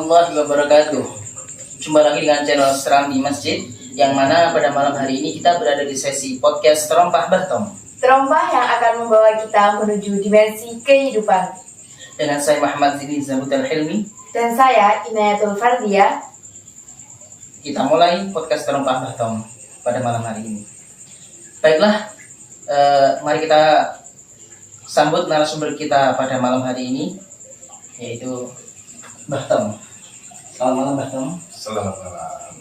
warahmatullahi wabarakatuh. Jumpa lagi dengan channel Serambi Masjid, yang mana pada malam hari ini kita berada di sesi podcast Terompah Bahtom. Terompah yang akan membawa kita menuju dimensi kehidupan. Dengan saya Muhammad Zini Zabutal Hilmi. Dan saya Inayatul Fardia. Kita mulai podcast Terompah Bahtom pada malam hari ini. Baiklah, mari kita sambut narasumber kita pada malam hari ini, yaitu Bahtom. Selamat malam Bahtom. Selamat malam.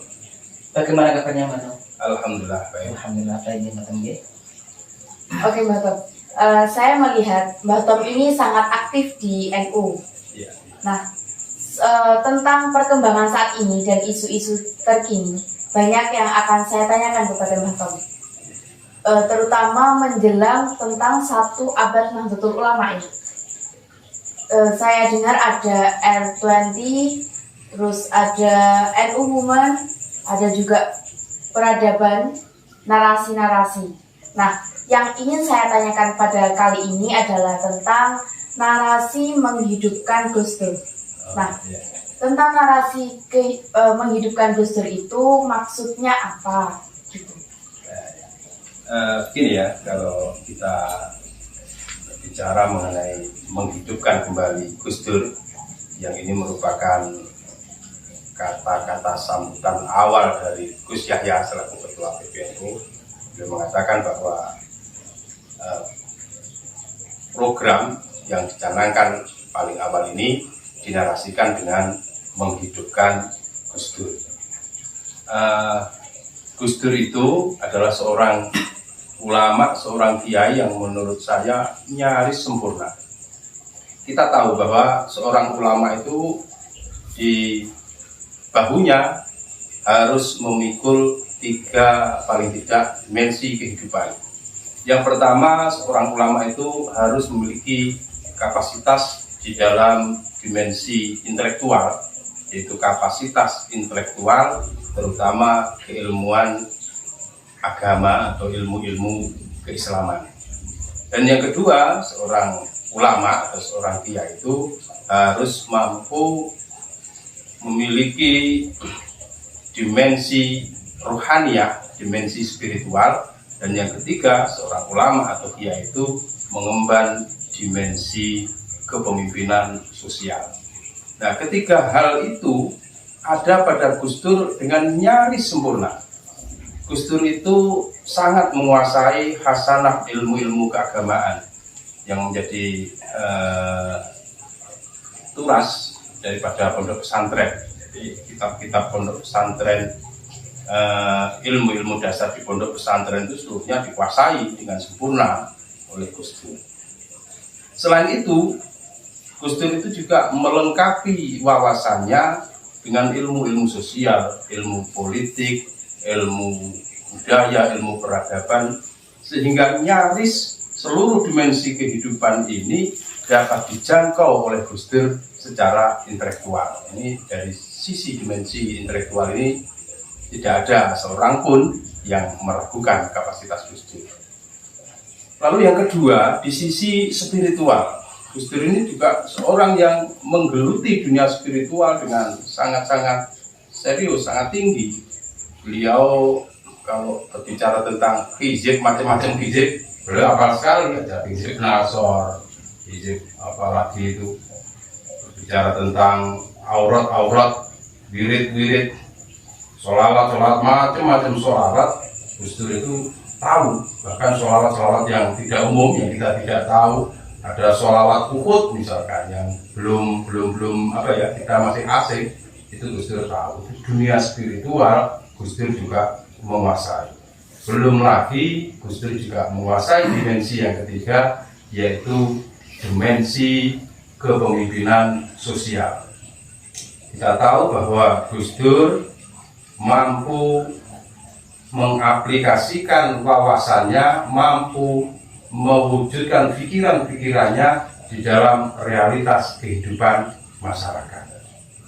Bagaimana kabarnya Bahtom? Alhamdulillah baik. Alhamdulillah baik ya Bahtom. Oke Mbak Tom, saya melihat Mbak Tom ini sangat aktif di NU. Ya. Nah, tentang perkembangan saat ini dan isu-isu terkini, banyak yang akan saya tanyakan kepada Mbak Tom. Terutama menjelang tentang 1 abad Nahdlatul Ulama ini. Saya dengar ada R20, terus ada NU Women, ada juga peradaban, narasi-narasi. Nah, yang ingin saya tanyakan pada kali ini adalah tentang narasi menghidupkan Gus Dur. Nah, tentang narasi menghidupkan Gus Dur itu maksudnya apa? Gitu. Begini ya, kalau kita bicara mengenai menghidupkan kembali Gus Dur, yang ini merupakan kata-kata sambutan awal dari Gus Yahya selaku Ketua PBNU. Beliau mengatakan bahwa program yang dicanangkan paling awal ini dinarasikan dengan menghidupkan Gus Dur. Gus Dur itu adalah seorang ulama, seorang kiai yang menurut saya nyaris sempurna. Kita tahu bahwa seorang ulama itu di bahunya harus memikul 3 paling tidak dimensi kehidupan. Yang pertama, seorang ulama itu harus memiliki kapasitas di dalam dimensi intelektual, yaitu kapasitas intelektual terutama keilmuan agama atau ilmu-ilmu keislaman. Dan yang kedua, seorang ulama atau seorang kiai itu harus mampu memiliki dimensi rohaniyah, dimensi spiritual. Dan yang ketiga, seorang ulama atau kiai itu mengemban dimensi kepemimpinan sosial. Nah, ketiga hal itu ada pada Gus Dur dengan nyaris sempurna. Gus Dur itu sangat menguasai khasanah ilmu-ilmu keagamaan yang menjadi turas daripada pondok pesantren. Jadi kitab-kitab pondok pesantren, ilmu-ilmu dasar di pondok pesantren itu seluruhnya dikuasai dengan sempurna oleh Gus Dur. Selain itu, Gus Dur itu juga melengkapi wawasannya dengan ilmu-ilmu sosial, ilmu politik, ilmu budaya, ilmu peradaban, sehingga nyaris seluruh dimensi kehidupan ini dapat dijangkau oleh Gus Dur secara intelektual. Ini dari sisi dimensi intelektual ini tidak ada seorang pun yang meragukan kapasitas Gus Dur. Lalu yang kedua, di sisi spiritual, Gus Dur ini juga seorang yang menggeluti dunia spiritual dengan sangat-sangat serius, sangat tinggi. Beliau kalau berbicara tentang hizib, macam-macam hizib, beliau hafal sekali, ada hizib nasor, hizib apalagi itu, berbicara tentang aurat-aurat, wirid-wirid, sholawat, macam-macam sholawat. Gus Dur itu tahu, bahkan sholawat yang tidak umum, yang kita tidak tahu. Ada sholawat Uhud misalkan, yang belum kita masih asing, itu Gus Dur tahu. Dunia spiritual Gus Dur juga menguasai. Belum lagi Gus Dur juga menguasai dimensi yang ketiga, yaitu dimensi kepemimpinan sosial. Kita tahu bahwa Gus Dur mampu mengaplikasikan wawasannya, mampu mewujudkan pikiran-pikirannya di dalam realitas kehidupan masyarakat.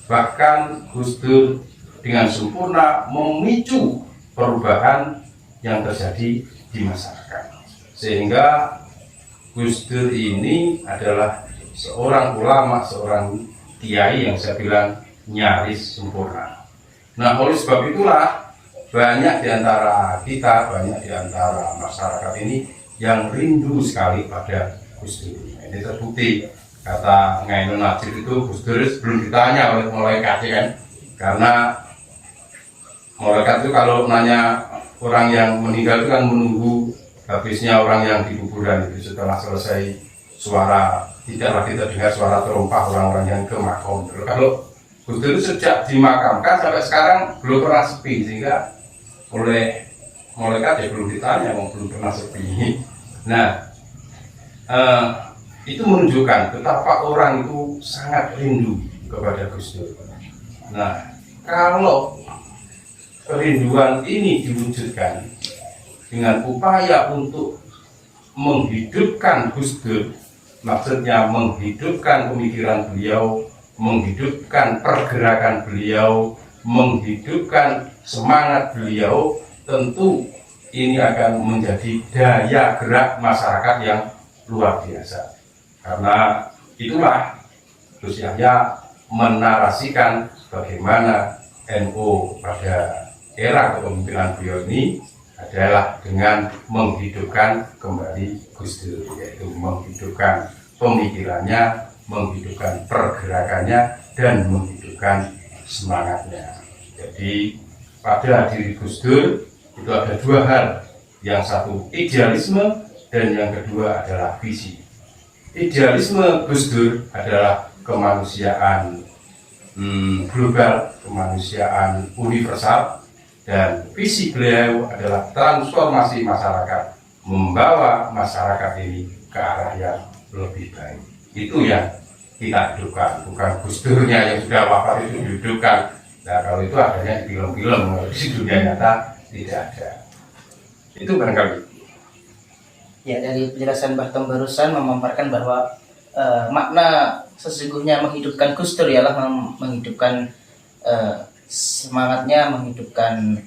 Bahkan Gus Dur dengan sempurna memicu perubahan yang terjadi di masyarakat. Sehingga Gus Dur ini adalah seorang ulama, seorang kiai yang saya bilang nyaris sempurna. Nah, oleh sebab itulah banyak di antara kita, banyak di antara masyarakat ini yang rindu sekali pada Gus Dur. Ini terbukti kata Ngainun Najib itu Gus Dur sebelum ditanya oleh malaikat kan, karena malaikat itu kalau nanya orang yang meninggal itu kan menunggu habisnya orang yang di kuburan itu. Setelah selesai suara, tidak lagi terdengar suara terompah orang-orang yang ke makom. Kalau Gus Dur sejak dimakamkan sampai sekarang belum pernah sepi, sehingga oleh malaikat ya belum ditanya, belum pernah sepi. Nah, itu menunjukkan betapa orang itu sangat rindu kepada Gus Dur. Nah, kalau kerinduan ini diwujudkan dengan upaya untuk menghidupkan Gus Dur, maksudnya menghidupkan pemikiran beliau, menghidupkan pergerakan beliau, menghidupkan semangat beliau, tentu ini akan menjadi daya gerak masyarakat yang luar biasa. Karena itulah Gus Yahya menarasikan bagaimana NU pada era kepemimpinan beliau ini adalah dengan menghidupkan kembali Gus Dur, yaitu menghidupkan pemikirannya, menghidupkan pergerakannya, dan menghidupkan semangatnya. Jadi pada diri Gus Dur itu ada dua hal, yang satu idealisme dan yang kedua adalah visi. Idealisme Gus Dur adalah kemanusiaan global, kemanusiaan universal, dan visi beliau adalah transformasi masyarakat, membawa masyarakat ini ke arah yang lebih baik. Itu yang kita hidupkan, bukan Gus Durnya yang sudah wafat itu dihidupkan. Nah, kalau itu adanya di film-film, di dunia nyata tidak ada. Itu barangkali. Ya, dari penjelasan Mbah Tom barusan memaparkan bahwa makna sesungguhnya menghidupkan Gus Dur ialah menghidupkan semangatnya, menghidupkan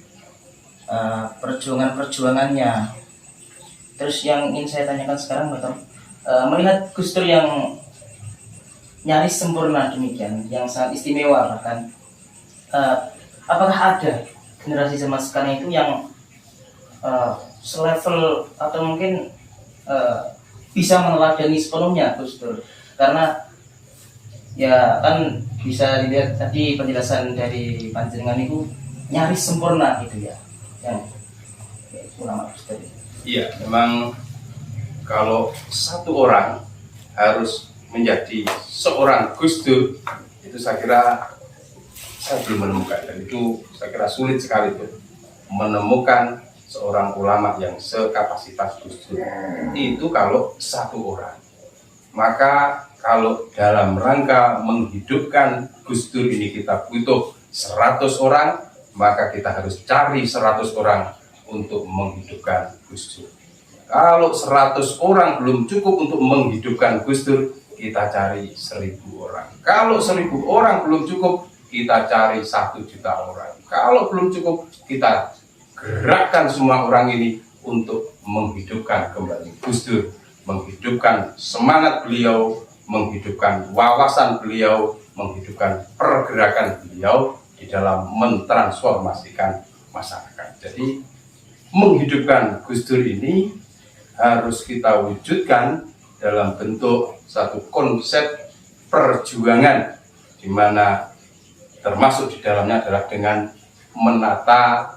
perjuangannya. Terus yang ingin saya tanyakan sekarang, Mbah Tom, melihat Gus Dur yang nyaris sempurna demikian, yang sangat istimewa bahkan, apakah ada generasi zaman sekarang itu yang selevel atau mungkin bisa meneladani sepenuhnya Gus Dur? Karena ya kan bisa dilihat tadi penjelasan dari panjenengan itu nyaris sempurna gitu ya, yang ulama Gus Dur. Iya, memang kalau satu orang harus menjadi seorang Gus Dur, itu saya kira saya belum menemukan, dan itu saya kira sulit sekali tuh menemukan seorang ulama yang sekapasitas Gus Dur. Itu kalau satu orang. Maka kalau dalam rangka menghidupkan Gus Dur ini kita butuh 100 orang, maka kita harus cari 100 orang untuk menghidupkan Gus Dur. Kalau 100 orang belum cukup untuk menghidupkan Gus Dur, kita cari 1000 orang. Kalau 1000 orang belum cukup, kita cari 1 juta orang. Kalau belum cukup, kita gerakkan semua orang ini untuk menghidupkan kembali Gus Dur, menghidupkan semangat beliau, menghidupkan wawasan beliau, menghidupkan pergerakan beliau di dalam mentransformasikan masyarakat. Jadi menghidupkan Gus Dur ini harus kita wujudkan dalam bentuk satu konsep perjuangan, di mana termasuk di dalamnya adalah dengan menata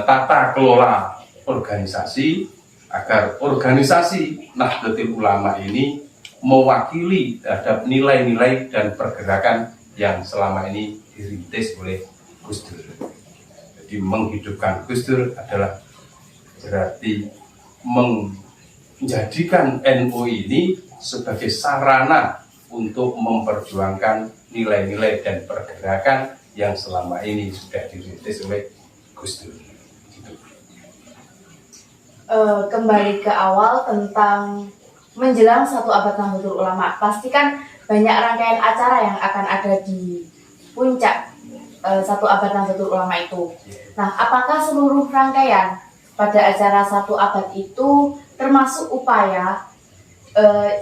tata kelola organisasi, agar organisasi Nahdlatul Ulama ini mewakili terhadap nilai-nilai dan pergerakan yang selama ini dirintis oleh Gus Dur. Jadi menghidupkan Gus Dur adalah berarti menjadikan NU ini sebagai sarana untuk memperjuangkan nilai-nilai dan pergerakan yang selama ini sudah dirintis oleh Gus Dur. Gitu. Kembali ke awal tentang menjelang 1 abad Nahdlatul Ulama, pastikan banyak rangkaian acara yang akan ada di puncak 1 abad Nahdlatul Ulama itu. Nah, apakah seluruh rangkaian pada acara 1 abad itu termasuk upaya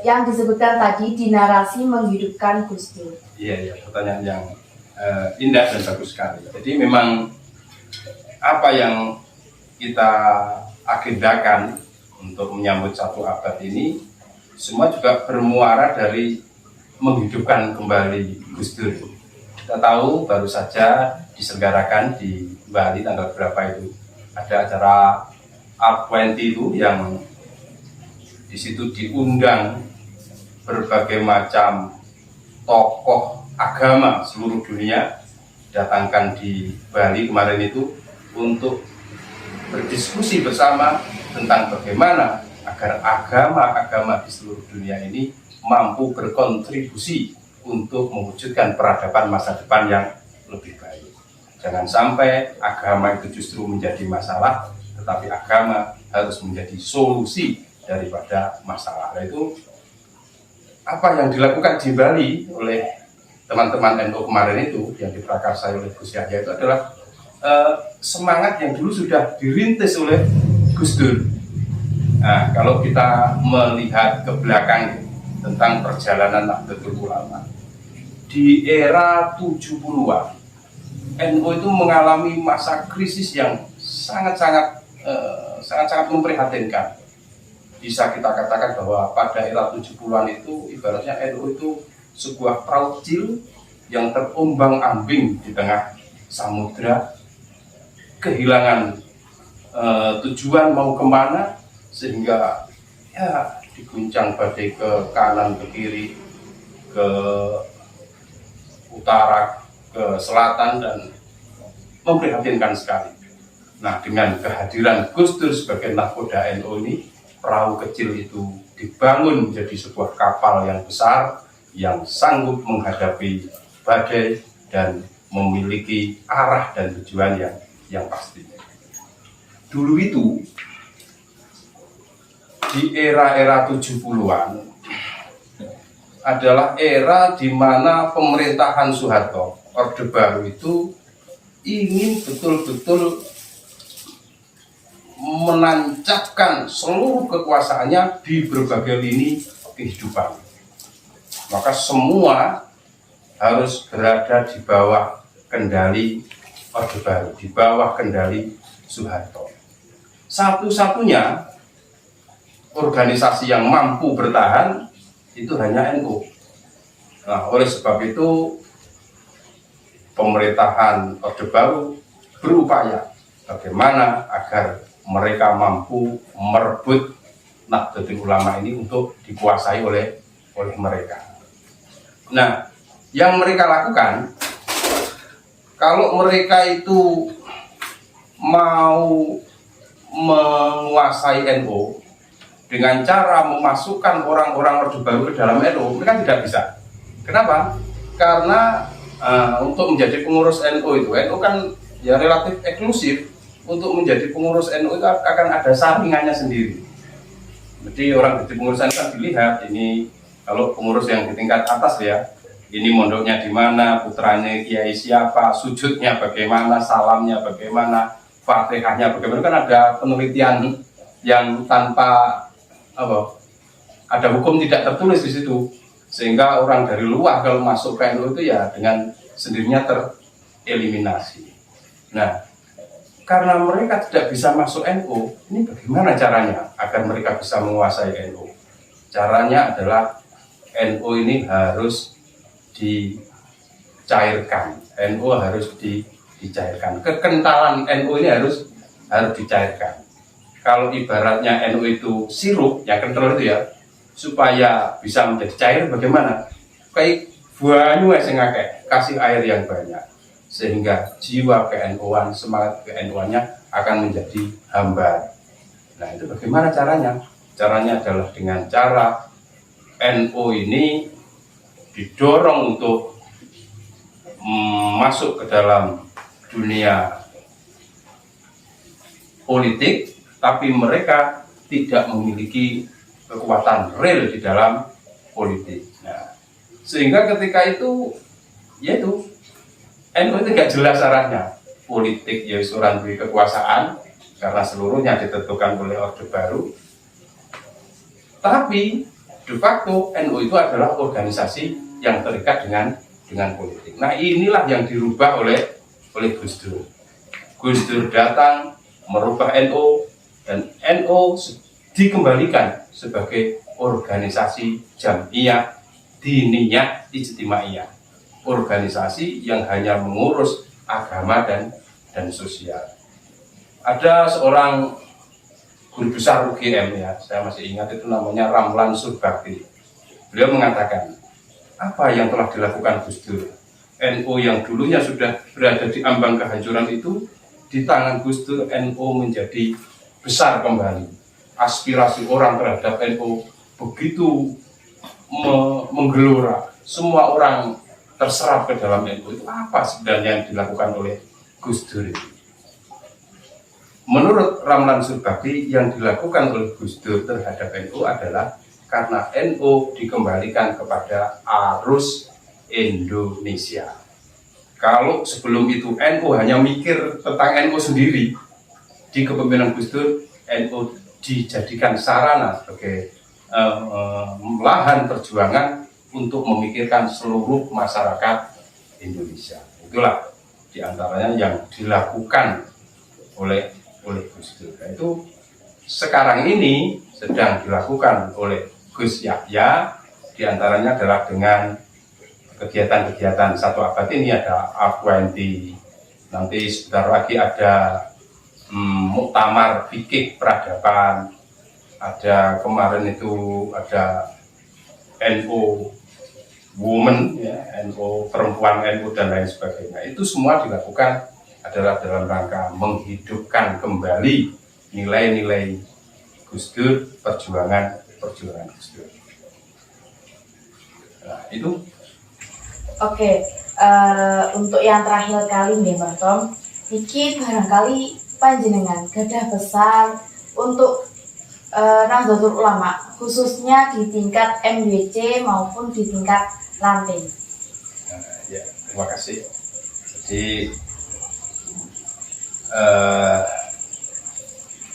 yang disebutkan tadi di narasi menghidupkan Gus Dur. Iya, pertanyaan yang indah dan bagus sekali. Jadi memang apa yang kita agendakan untuk menyambut satu abad ini semua juga bermuara dari menghidupkan kembali Gus Dur. Kita tahu baru saja diselenggarakan di Bali tanggal berapa itu, ada acara Art20 itu yang di situ diundang berbagai macam tokoh agama seluruh dunia datangkan di Bali kemarin itu untuk berdiskusi bersama tentang bagaimana agar agama-agama di seluruh dunia ini mampu berkontribusi untuk mewujudkan peradaban masa depan yang lebih baik. Jangan sampai agama itu justru menjadi masalah, tetapi agama harus menjadi solusi daripada masalah. Nah, itu apa yang dilakukan di Bali oleh teman-teman NU kemarin itu yang diprakarsai oleh Gus Yahya itu adalah semangat yang dulu sudah dirintis oleh Gus Dur. Nah, kalau kita melihat ke belakang tentang perjalanan Nahdlatul Ulama di era 70-an, NU itu mengalami masa krisis yang sangat-sangat memprihatinkan. Bisa kita katakan bahwa pada era 70-an itu ibaratnya NU itu sebuah perahu kecil yang terombang-ambing di tengah samudra, kehilangan tujuan mau kemana, sehingga ya diguncang badai ke kanan, ke kiri, ke utara, ke selatan, dan memprihatinkan sekali. Nah, dengan kehadiran Gus Dur sebagai nahkoda NU ini, perahu kecil itu dibangun menjadi sebuah kapal yang besar yang sanggup menghadapi badai dan memiliki arah dan tujuan yang pasti. Dulu itu di era-era 70-an adalah era di mana pemerintahan Soeharto, Orde Baru itu ingin betul-betul menancapkan seluruh kekuasaannya di berbagai lini kehidupan. Maka semua harus berada di bawah kendali Orde Baru, di bawah kendali Soeharto. Satu-satunya organisasi yang mampu bertahan itu hanya NU. Nah, oleh sebab itu pemerintahan Orde Baru berupaya bagaimana agar mereka mampu merebut Nahdlatul Ulama ini untuk dikuasai oleh mereka. Nah, yang mereka lakukan, kalau mereka itu mau menguasai NU dengan cara memasukkan orang-orang Orde Baru ke dalam NU, mereka tidak bisa. Kenapa? Karena untuk menjadi pengurus NU itu, NU kan ya relatif eksklusif. Untuk menjadi pengurus NU itu akan ada saringannya sendiri. Jadi orang di pengurusan kan dilihat, ini kalau pengurus yang di tingkat atas ya, ini mondoknya di mana, putranya kiai siapa, sujudnya bagaimana, salamnya bagaimana, Fatihahnya bagaimana, kan ada penelitian yang tanpa ada hukum tidak tertulis di situ, sehingga orang dari luar kalau masuk ke NU itu ya dengan sendirinya tereliminasi. Nah, karena mereka tidak bisa masuk NU, ini bagaimana caranya agar mereka bisa menguasai NU? Caranya adalah NU ini harus dicairkan, NU harus dicairkan. Kekentalan NU ini harus dicairkan. Kalau ibaratnya NU itu sirup yang kental itu ya, supaya bisa menjadi cair bagaimana? Kayak banyu sing akeh, kasih air yang banyak, sehingga jiwa ke-NU-an, semangat ke-NU-annya akan menjadi hambar. Nah, itu bagaimana caranya? Caranya adalah dengan cara NU ini didorong untuk masuk ke dalam dunia politik, tapi mereka tidak memiliki kekuatan real di dalam politik. Nah, sehingga ketika itu, yaitu NU itu tidak jelas arahnya. Politik ya isuran duit kekuasaan karena seluruhnya ditentukan oleh Orde Baru. Tapi de facto NU itu adalah organisasi yang terikat dengan politik. Nah, inilah yang dirubah oleh Gus Dur. Gus Dur datang merubah NU, dan NU dikembalikan sebagai organisasi Jam'iyah Diniyah Ijtimaiyah, organisasi yang hanya mengurus agama dan sosial. Ada seorang guru besar UGM, ya, saya masih ingat, itu namanya Ramlan Surbakti. Beliau mengatakan, apa yang telah dilakukan Gus Dur? NU yang dulunya sudah berada di ambang kehancuran itu, di tangan Gus Dur NU menjadi besar kembali. Aspirasi orang terhadap NU begitu menggelora, semua orang terserap ke dalam NU. Itu apa sebenarnya yang dilakukan oleh Gus Dur itu? Menurut Ramlan Surbakti, yang dilakukan oleh Gus Dur terhadap NU adalah karena NU dikembalikan kepada arus Indonesia. Kalau sebelum itu NU hanya mikir tentang NU sendiri, di kepemimpinan Gus Dur NU dijadikan sarana sebagai lahan perjuangan untuk memikirkan seluruh masyarakat Indonesia. Itulah diantaranya yang dilakukan oleh Gus Dur. Nah, itu sekarang ini sedang dilakukan oleh Gus Yahya, diantaranya adalah dengan kegiatan-kegiatan 1 abad ini. Ada A20, nanti sebentar lagi ada muktamar fikih peradaban, ada kemarin itu ada NU Women, ya, NU perempuan, NU dan lain sebagainya. Itu semua dilakukan adalah dalam rangka menghidupkan kembali nilai-nilai Gus Dur, perjuangan Gus Dur. Nah, itu. Oke, untuk yang terakhir kali nih Bang Tom, iki barangkali panjenengan gadah besar untuk Nahdlatul Ulama, khususnya di tingkat MWC maupun di tingkat ranting. Ya, terima kasih. Jadi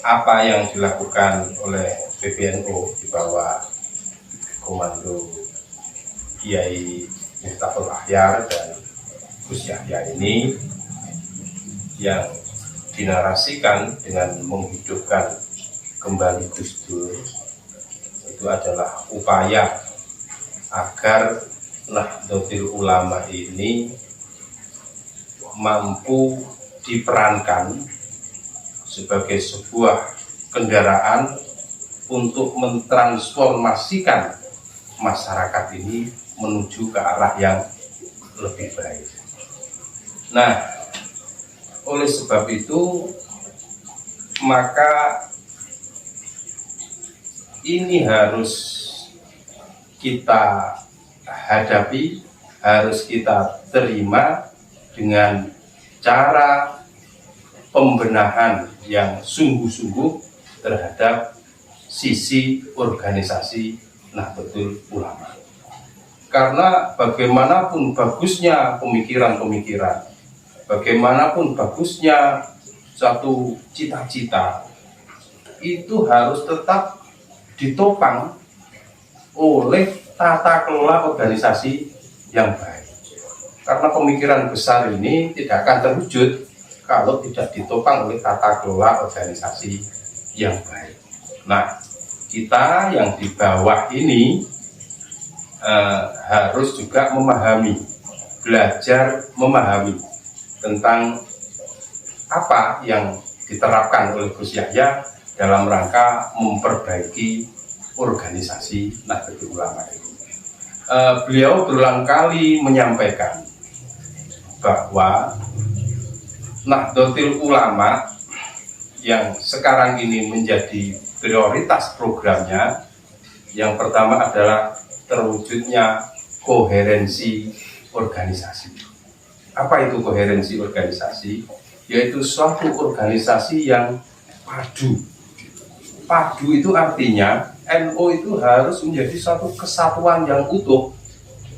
apa yang dilakukan oleh PBNU di bawah komando Kiai Miftahul Akhyar dan Gus Yahya ini, yang dinarasikan dengan menghidupkan kembali Gus Dur, itu adalah upaya agar Nahdlatul Ulama ini mampu diperankan sebagai sebuah kendaraan untuk mentransformasikan masyarakat ini menuju ke arah yang lebih baik. Nah, oleh sebab itu maka ini harus kita hadapi, harus kita terima dengan cara pembenahan yang sungguh-sungguh terhadap sisi organisasi Nahdlatul Ulama. Karena bagaimanapun bagusnya pemikiran-pemikiran, bagaimanapun bagusnya satu cita-cita, itu harus tetap ditopang oleh tata kelola organisasi yang baik. Karena pemikiran besar ini tidak akan terwujud kalau tidak ditopang oleh tata kelola organisasi yang baik. Nah, kita yang di bawah ini harus juga memahami, belajar memahami tentang apa yang diterapkan oleh Gus Yahya dalam rangka memperbaiki organisasi Nahdlatul Ulama ini. Beliau berulang kali menyampaikan bahwa Nahdlatul Ulama yang sekarang ini menjadi prioritas programnya, yang pertama adalah terwujudnya koherensi organisasi. Apa itu koherensi organisasi? Yaitu suatu organisasi yang padu. Padu itu artinya NU itu harus menjadi suatu kesatuan yang utuh,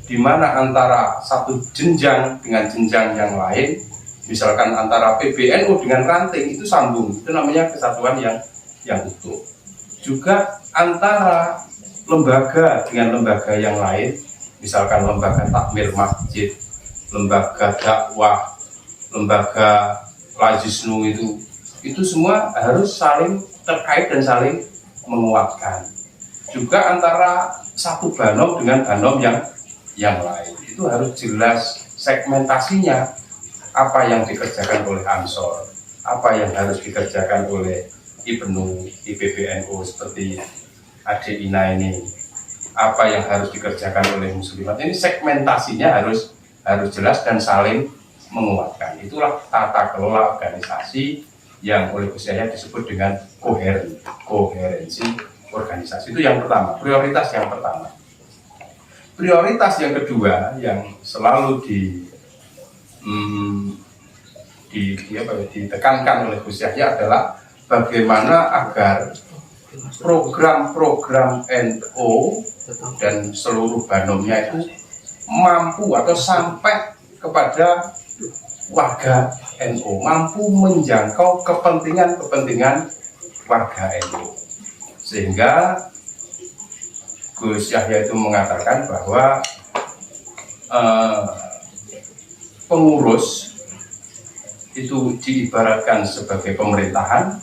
di mana antara satu jenjang dengan jenjang yang lain, misalkan antara PBNU dengan ranting itu sambung, itu namanya kesatuan yang utuh. Juga antara lembaga dengan lembaga yang lain, misalkan lembaga takmir masjid, lembaga dakwah, lembaga lajisnu, itu semua harus saling terkait dan saling menguatkan. Juga antara satu banom dengan banom yang lain itu harus jelas segmentasinya, apa yang dikerjakan oleh Ansor, apa yang harus dikerjakan oleh Ibnu, IPBNU seperti Adik Ina ini, apa yang harus dikerjakan oleh Muslimat. Ini segmentasinya harus jelas dan saling menguatkan. Itulah tata kelola organisasi yang oleh Gus Yahya disebut dengan koherensi organisasi. Itu yang pertama, prioritas yang pertama. Prioritas yang kedua yang selalu ditekankan oleh Gus Yahya adalah bagaimana agar program-program NU dan seluruh banomnya itu mampu atau sampai kepada warga NU, mampu menjangkau kepentingan warga NU. Sehingga Gus Yahya itu mengatakan bahwa pengurus itu diibaratkan sebagai pemerintahan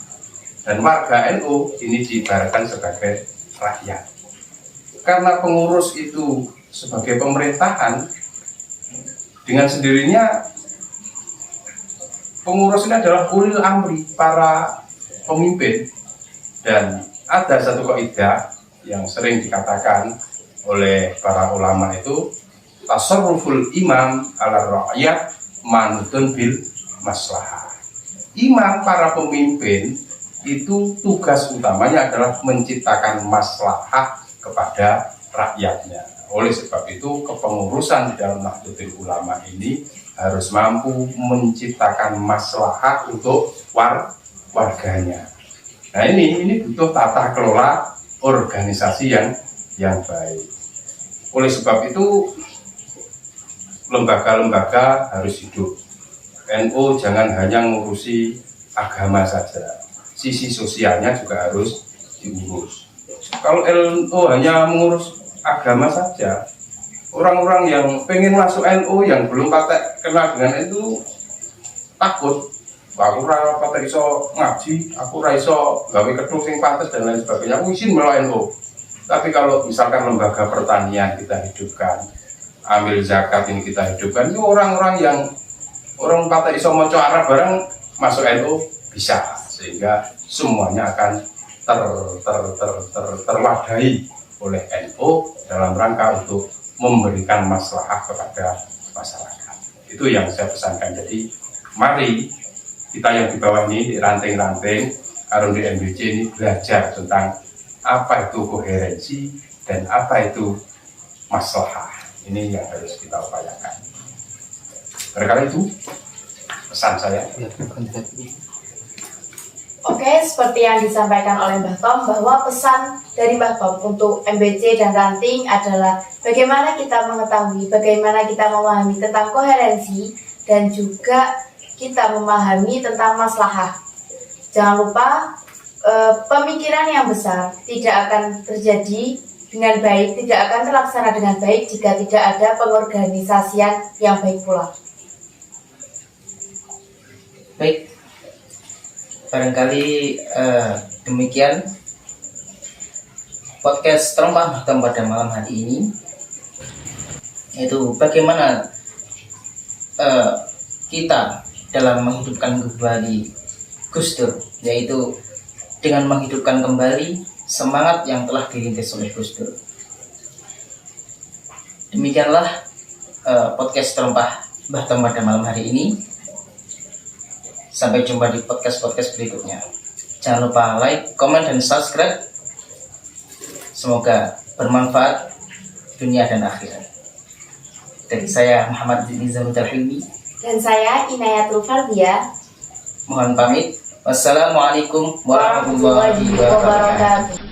dan warga NU ini diibaratkan sebagai rakyat. Karena pengurus itu sebagai pemerintahan, dengan sendirinya pengurus ini adalah ulil amri, para pemimpin. Dan ada satu kaidah yang sering dikatakan oleh para ulama itu, tasarruful imam ala rakyat manutun bil maslahah. Imam, para pemimpin, itu tugas utamanya adalah menciptakan maslahah kepada rakyatnya. Oleh sebab itu, kepengurusan di dalam Nahdlatul Ulama ini harus mampu menciptakan maslahah untuk warganya. Nah, ini butuh tata kelola organisasi yang baik. Oleh sebab itu, lembaga-lembaga harus hidup. NU jangan hanya ngurusi agama saja, sisi sosialnya juga harus diurus. Kalau NU hanya mengurus agama saja, orang-orang yang pengen masuk NU yang belum kenal dengan itu takut. Aku ora iso ngaji, aku ora iso gawe kedung sing pantes dan lain sebagainya. Aku izin melo NU. Tapi kalau misalkan lembaga pertanian kita hidupkan, ambil zakat ini kita hidupkan, itu orang-orang yang orang kata iso maca Arab bareng masuk NU bisa, sehingga semuanya akan terwadahi oleh NU dalam rangka untuk memberikan maslahah kepada masyarakat. Itu yang saya pesankan. Jadi mari kita yang di bawah ini, di ranting-ranting Arum di MBC ini belajar tentang apa itu koherensi dan apa itu maslahah. Ini yang harus kita upayakan. Barangkali itu pesan saya. Oke, seperti yang disampaikan oleh Mbah Tom, bahwa pesan dari Mbah Tom untuk MBC dan ranting adalah bagaimana kita mengetahui, bagaimana kita memahami tentang koherensi dan juga kita memahami tentang maslahah. Jangan lupa pemikiran yang besar tidak akan terjadi dengan baik, tidak akan terlaksana dengan baik jika tidak ada pengorganisasian yang baik pula. Baik, barangkali demikian podcast Terompah Mahtom pada malam hari ini, yaitu bagaimana kita dalam menghidupkan kembali Gus Dur, yaitu dengan menghidupkan kembali semangat yang telah dirintis oleh Gus Dur. Demikianlah podcast Terompah Mahtom pada malam hari ini. Sampai jumpa di podcast-podcast berikutnya. Jangan lupa like, komen, dan subscribe. Semoga bermanfaat dunia dan akhirat. Dari saya Muhammad Zizanul Hilmi Dan saya Inayatul Fardia. mohon pamit. Wassalamualaikum warahmatullahi wabarakatuh.